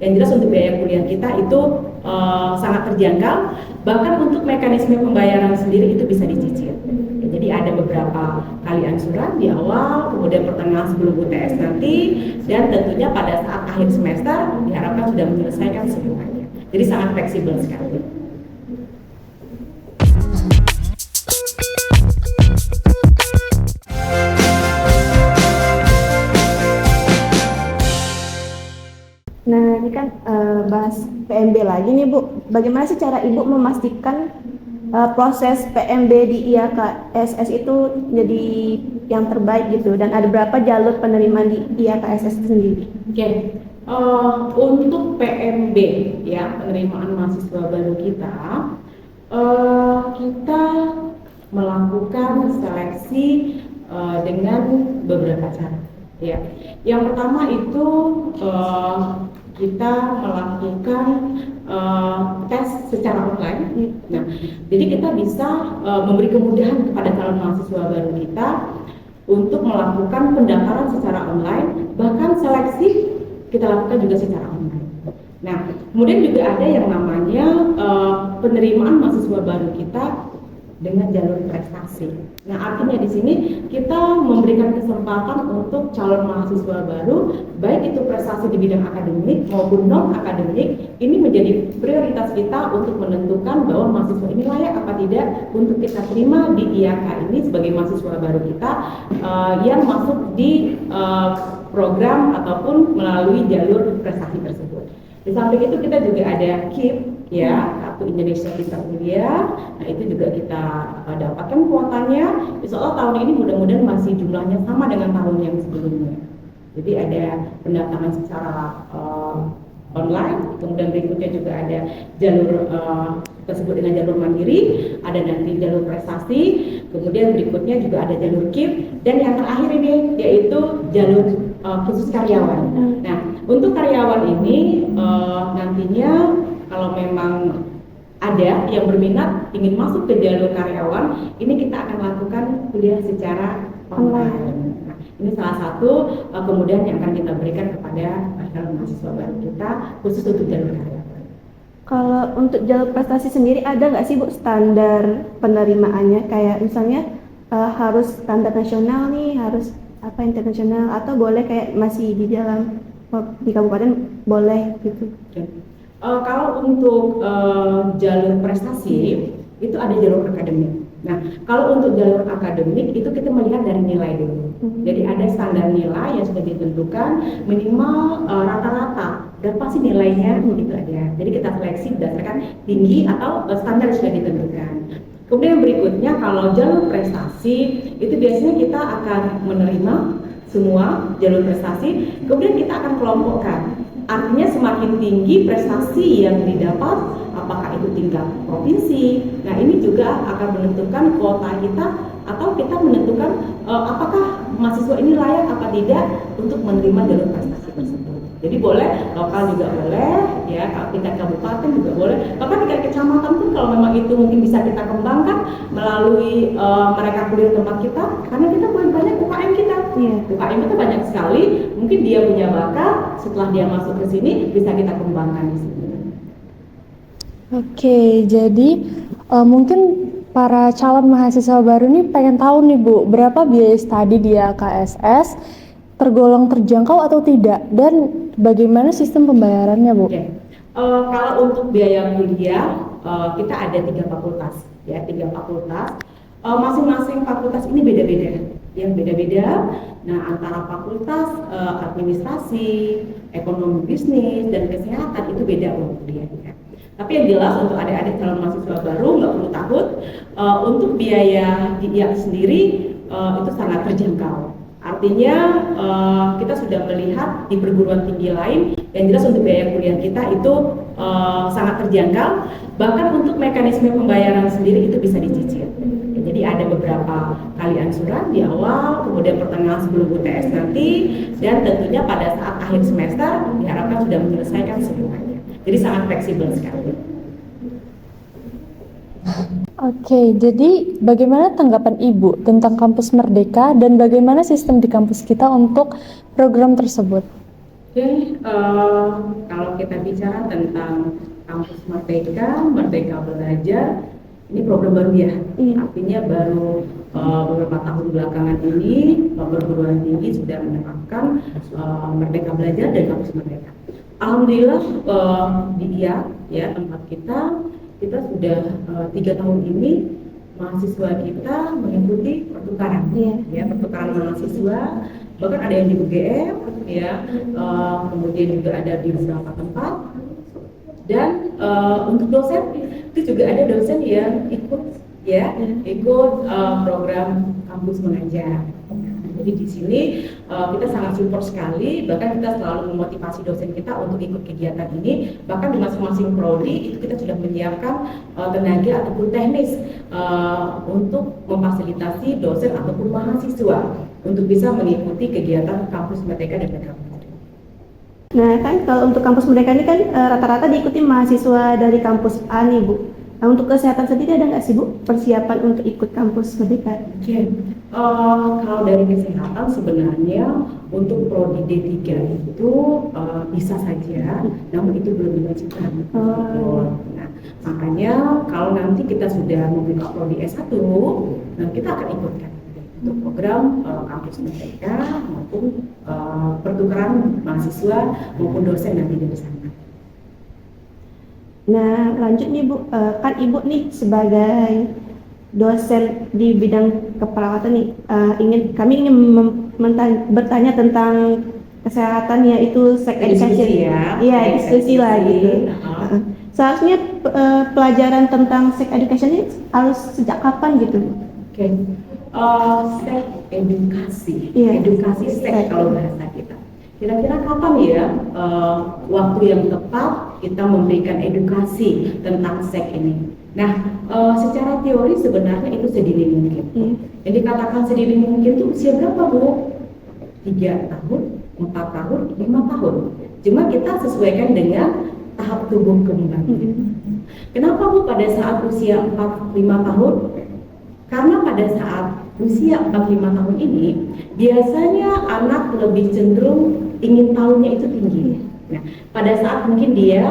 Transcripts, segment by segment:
Yang jelas untuk biaya kuliah kita itu sangat terjangkau, bahkan untuk mekanisme pembayaran sendiri itu bisa dicicil. Ya, jadi ada beberapa kali angsuran di awal, kemudian pertengahan sebelum UTS nanti, dan tentunya pada saat akhir semester diharapkan sudah menyelesaikan semuanya. Jadi sangat fleksibel sekali. Nah, ini kan bahas PMB lagi nih Bu. Bagaimana sih cara Ibu memastikan proses PMB di IAKSS itu jadi yang terbaik gitu, dan ada berapa jalur penerimaan di IAKSS itu sendiri? Oke. Untuk PMB ya, penerimaan mahasiswa baru kita, kita melakukan seleksi dengan beberapa cara. Ya, yang pertama itu kita melakukan tes secara online. Nah, jadi kita bisa memberi kemudahan kepada calon mahasiswa baru kita untuk melakukan pendaftaran secara online, bahkan seleksi kita lakukan juga secara online. Nah, kemudian juga ada yang namanya penerimaan mahasiswa baru kita dengan jalur prestasi. Nah, artinya di sini kita memberikan kesempatan untuk calon mahasiswa baru, baik itu prestasi di bidang akademik maupun non akademik, ini menjadi prioritas kita untuk menentukan bahwa mahasiswa ini layak apa tidak untuk kita terima di IAK ini sebagai mahasiswa baru kita yang masuk di program ataupun melalui jalur prestasi tersebut. Di samping itu kita juga ada KIP ya, Kartu Indonesia Pintar Kuliah. Nah, itu juga kita dapatkan kuotanya. Insya Allah tahun ini mudah-mudahan masih jumlahnya sama dengan tahun yang sebelumnya. Jadi ada pendaftaran secara online, kemudian berikutnya juga ada jalur tersebut dengan jalur mandiri, ada nanti jalur prestasi, kemudian berikutnya juga ada jalur KIP, dan yang terakhir ini yaitu jalur khusus karyawan. Nah, untuk karyawan ini nantinya kalau memang ada yang berminat ingin masuk ke jalur karyawan, ini kita akan lakukan kuliah secara online. Nah, ini salah satu kemudahan yang akan kita berikan kepada calon mahasiswa baru kita khusus untuk jalur karyawan. Kalau untuk jalur prestasi sendiri ada nggak sih Bu standar penerimaannya? Kayak misalnya harus standar nasional nih, harus apa internasional, atau boleh kayak masih di dalam di kabupaten boleh gitu? Kalau untuk jalur prestasi itu ada jalur akademik. Nah, kalau untuk jalur akademik itu kita melihat dari nilai dulu. Jadi ada standar nilai yang sudah ditentukan, minimal rata-rata berapa sih nilainya itu ada. Jadi kita seleksi berdasarkan tinggi atau standar yang sudah ditentukan. Kemudian berikutnya kalau jalur prestasi itu biasanya kita akan menerima semua jalur prestasi, kemudian kita akan kelompokkan. Artinya semakin tinggi prestasi yang didapat, apakah itu tingkat provinsi. Nah, ini juga akan menentukan kuota kita atau kita menentukan apakah mahasiswa ini layak apa tidak untuk menerima jalur prestasi tersebut. Jadi boleh lokal juga boleh, ya kalau tingkat kabupaten juga boleh, bahkan tingkat kecamatan pun kalau memang itu mungkin bisa kita kembangkan melalui mereka kuliah tempat kita, karena kita banyak UKM kita. UKM itu banyak sekali, mungkin dia punya bakat, setelah dia masuk ke sini bisa kita kembangkan di sini. Oke, jadi mungkin para calon mahasiswa baru nih pengen tahu nih Bu, berapa biaya studi di IAKSS, tergolong terjangkau atau tidak, dan bagaimana sistem pembayarannya Bu? Kalau untuk biaya kuliah kita ada 3 fakultas, ya 3 fakultas. Masing-masing fakultas ini beda-beda, yang beda-beda. Nah, antara fakultas administrasi, ekonomi bisnis, dan kesehatan itu beda untuk kuliahnya. Tapi yang jelas untuk adik-adik calon mahasiswa baru nggak perlu takut, untuk biaya di IAK sendiri itu sangat terjangkau. Artinya kita sudah melihat di perguruan tinggi lain, yang jelas untuk biaya kuliah kita itu sangat terjangkau, bahkan untuk mekanisme pembayaran sendiri itu bisa dicicil. Jadi ada beberapa kali angsuran di awal, kemudian pertengahan sebelum UTS nanti, dan tentunya pada saat akhir semester diharapkan sudah menyelesaikan semuanya. Jadi sangat fleksibel sekali. Oke, jadi bagaimana tanggapan Ibu tentang Kampus Merdeka dan bagaimana sistem di kampus kita untuk program tersebut? Oke, kalau kita bicara tentang kampus Merdeka, Merdeka Belajar, ini program baru ya. Iya. Artinya baru beberapa tahun belakangan ini perguruan tinggi sudah menerapkan Merdeka Belajar dan kampus Merdeka. Alhamdulillah di IA ya tempat kita sudah 3 tahun ini mahasiswa kita mengikuti pertukaran, Iya. ya pertukaran mahasiswa, bahkan ada yang di UGM, ya, kemudian juga ada di beberapa tempat, dan untuk dosen itu juga ada dosen yang ikut, ya, ikut program kampus mengajar. Jadi di sini kita sangat support sekali, bahkan kita selalu memotivasi dosen kita untuk ikut kegiatan ini. Bahkan di masing-masing prodi itu kita sudah menyiapkan tenaga ataupun teknis untuk memfasilitasi dosen ataupun mahasiswa untuk bisa mengikuti kegiatan kampus Merdeka dan kampus. Nah kan kalau untuk kampus Merdeka ini kan rata-rata diikuti mahasiswa dari kampus A nih Bu. Nah untuk kesehatan sendiri ada nggak sih Bu persiapan untuk ikut kampus Merdeka? Oke, kalau dari kesehatan sebenarnya untuk prodi D3 itu bisa saja, namun itu belum diwajibkan. Nah, makanya kalau nanti kita sudah membuka prodi S1, nah kita akan ikutkan untuk program kampus Merdeka maupun pertukaran mahasiswa maupun dosen nanti di sana. Nah lanjut nih Bu, kan Ibu nih sebagai dosen di bidang keperawatan nih, kami ingin bertanya tentang kesehatan yaitu sex education. Ya, iya diskusi lah gitu. Seharusnya pelajaran tentang sex education ini harus sejak kapan gitu? Oke, sex edukasi, Iya. edukasi seks kalau bahasa kita. Kira-kira kapan ya waktu yang tepat kita memberikan edukasi tentang seks ini? Nah, secara teori sebenarnya itu sedini mungkin. Yang dikatakan sedini mungkin itu usia berapa Bu? 3 tahun, 4 tahun, 5 tahun. Cuma kita sesuaikan dengan tahap tubuh kembang. Kenapa Bu pada saat usia 4-5 tahun? Karena pada saat usia 4-5 tahun ini biasanya anak lebih cenderung ingin tahunya itu tinggi. Nah, pada saat mungkin dia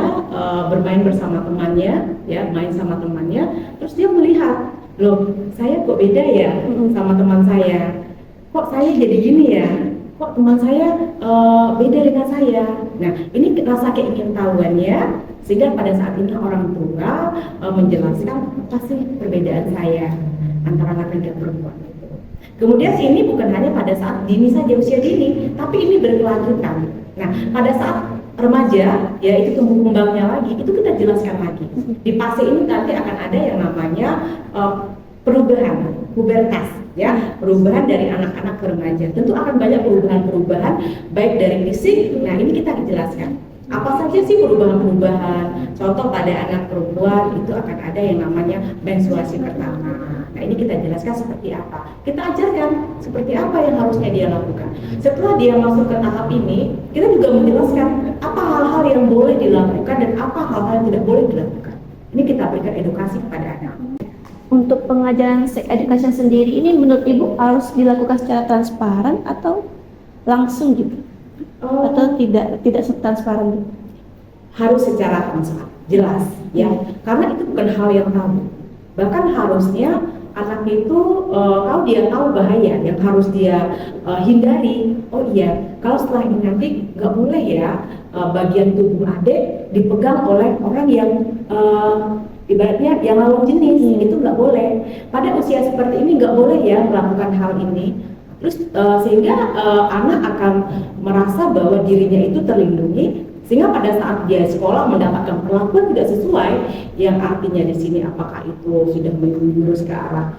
bermain bersama temannya, ya, main sama temannya, terus dia melihat, loh, saya kok beda ya sama teman saya, kok saya jadi gini ya, kok teman saya beda dengan saya. Nah, ini rasa keingintahuannya, sehingga pada saat ini orang tua menjelaskan apa sih perbedaan saya antara laki-laki dan perempuan. Kemudian ini bukan hanya pada saat dini saja, usia dini, tapi ini berkelanjutan. Nah, pada saat remaja, ya itu tumbuh kembangnya lagi, itu kita jelaskan lagi. Di fase ini nanti akan ada yang namanya perubahan, pubertas, ya, perubahan dari anak-anak ke remaja. Tentu akan banyak perubahan-perubahan, baik dari fisik. Nah, ini kita jelaskan. Apa saja sih perubahan-perubahan? Contoh pada anak perempuan itu akan ada yang namanya menstruasi pertama. Nah, ini kita jelaskan seperti apa. Kita ajarkan seperti apa yang harusnya dia lakukan. Setelah dia masuk ke tahap ini, kita juga menjelaskan apa hal-hal yang boleh dilakukan dan apa hal-hal yang tidak boleh dilakukan. Ini kita berikan edukasi kepada anak. Untuk pengajaran sex education sendiri ini menurut Ibu harus dilakukan secara transparan atau langsung gitu? Atau tidak transparan? Harus secara transparan, jelas, ya, karena itu bukan hal yang tabu. Bahkan harusnya anak itu kalau dia tahu bahaya yang harus dia hindari, oh iya, kalau setelah ini nanti nggak boleh ya bagian tubuh adik dipegang oleh orang yang ibaratnya yang lawan jenis, itu nggak boleh. Pada usia seperti ini nggak boleh ya melakukan hal ini. Terus sehingga anak akan merasa bahwa dirinya itu terlindungi, sehingga pada saat dia sekolah mendapatkan perlakuan tidak sesuai, yang artinya di sini apakah itu sudah menjurus ke arah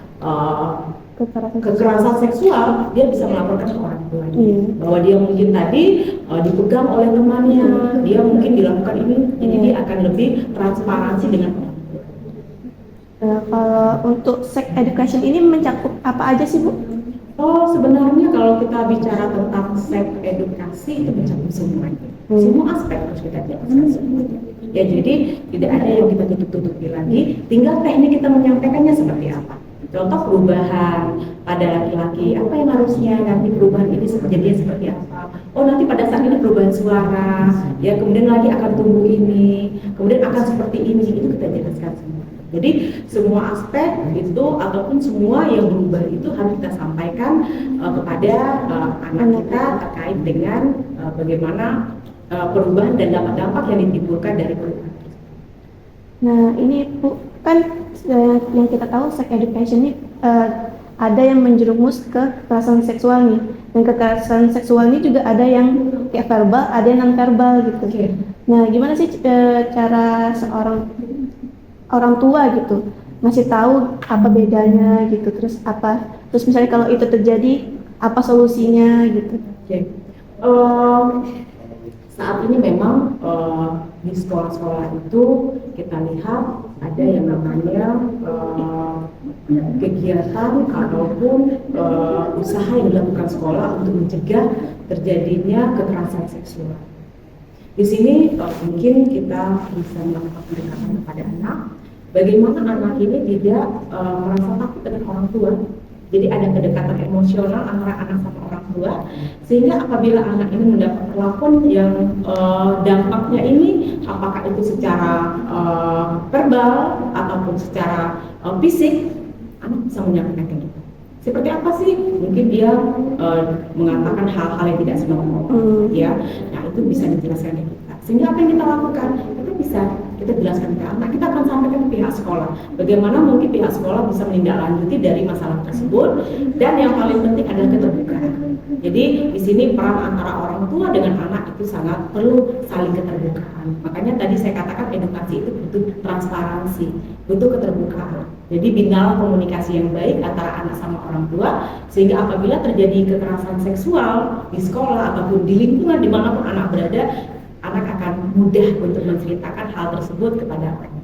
kekerasan seksual, dia bisa melaporkan ke orang tuanya bahwa dia mungkin tadi dipegang oleh temannya, dia mungkin dilakukan ini, jadi dia akan lebih transparansi dengan orang tua. Kalau untuk sex education ini mencakup apa aja sih Bu? Oh, sebenarnya kalau kita bicara tentang sex edukasi itu mencakup semuanya. Semua aspek harus kita jelaskan semuanya. Ya, jadi tidak ada yang kita tutup-tutupi lagi, tinggal teknik kita menyampaikannya seperti apa. Contoh perubahan pada laki-laki, apa yang harusnya nanti perubahan ini jadinya seperti apa? Oh nanti pada saat ini perubahan suara, ya kemudian lagi akan tumbuh ini, kemudian akan seperti ini, itu kita jelaskan semua. Jadi semua aspek itu ataupun semua yang berubah itu harus kita sampaikan kepada anak kita terkait dengan bagaimana perubahan dan dampak-dampak yang ditimbulkan dari perubahan. Nah ini Bu, kan yang kita tahu sex education ini ada yang menjerumus ke kekerasan seksual nih, dan kekerasan seksual ini juga ada yang kayak verbal, ada yang non verbal gitu. Okay. Nah gimana sih cara seorang orang tua gitu ngasih tahu apa bedanya gitu, terus misalnya kalau itu terjadi apa solusinya gitu? Okay. Saat ini memang di sekolah-sekolah itu kita lihat ada yang namanya kegiatan ataupun usaha yang dilakukan sekolah untuk mencegah terjadinya kekerasan seksual. Di sini mungkin kita bisa melakukan pendekatan kepada anak, bagaimana anak ini tidak merasa takut dengan orang tua. Jadi ada kedekatan emosional antara anak sama orang tua, sehingga apabila anak ini mendapat perlakuan yang dampaknya ini, apakah itu secara verbal ataupun secara fisik, anak bisa menyampaikan gitu. Seperti apa sih? Mungkin dia mengatakan hal-hal yang tidak senonoh, ya. Nah itu bisa dijelaskan ke kita. Sehingga apa yang kita lakukan? Kita jelaskan ke anak, kita akan sampaikan ke pihak sekolah. Bagaimana mungkin pihak sekolah bisa menindaklanjuti dari masalah tersebut, dan yang paling penting adalah keterbukaan. Jadi di sini peran antara orang tua dengan anak itu sangat perlu saling keterbukaan. Makanya tadi saya katakan edukasi itu butuh transparansi, butuh keterbukaan. Jadi binalah komunikasi yang baik antara anak sama orang tua, sehingga apabila terjadi kekerasan seksual di sekolah ataupun di lingkungan dimanapun anak berada, anak akan mudah untuk menceritakan hal tersebut kepada orang tua.